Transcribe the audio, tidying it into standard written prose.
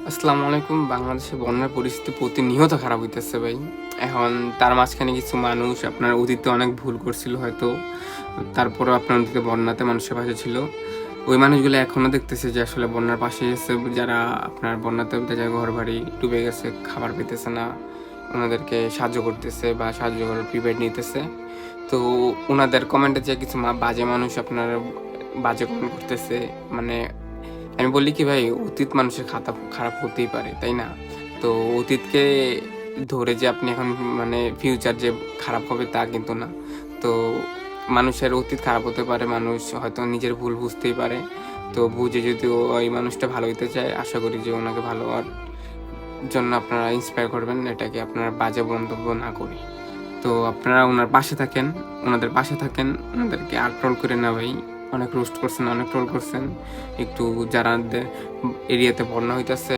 আসসালামু আলাইকুম। বাংলাদেশে বন্যার পরিস্থিতি প্রতিনিয়ত খারাপ হইতেছে ভাই। এখন তার মাঝখানে কিছু মানুষ আপনার অতীতে অনেক ভুল করছিল হয়তো। তারপরেও আপনার অতীতে বন্যাতে মানুষের পাশে ছিল। ওই মানুষগুলো এখনো দেখতেছে যে আসলে বন্যার পাশে গেছে, যারা আপনার বন্যাতে যাদের ঘরবাড়ি ডুবে গেছে, খাবার পেতেছে না, ওনাদেরকে সাহায্য করতেছে বা সাহায্য করার প্রিপেয়ার নিতেছে। তো উনাদের কমেন্টে যে কিছু বাজে মানুষ আপনার বাজে কমেন্ট করতেছে, মানে আমি বলি কি ভাই, অতীত মানুষের খাতা খারাপ হতেই পারে, তাই না? তো অতীতকে ধরে যে আপনি এখন মানে ফিউচার যে খারাপ হবে তা কিন্তু না। তো মানুষের অতীত খারাপ হতে পারে, মানুষ হয়তো নিজের ভুল বুঝতেই পারে। তো বুঝে যদি ওই মানুষটা ভালো হইতে চায়, আশা করি যে ওনাকে ভালো হওয়ার জন্য আপনারা ইন্সপায়ার করবেন, এটাকে আপনারা বাজে মন্তব্য না করে। তো আপনারা উনার পাশে থাকেন, উনাদের পাশে থাকেন, উনাদেরকে আর ট্রোল করেন না ভাই। অনেক রোস্ট করছেন, অনেক ট্রোল করছেন। একটু যারা এরিয়াতে বন্যা হইতাছে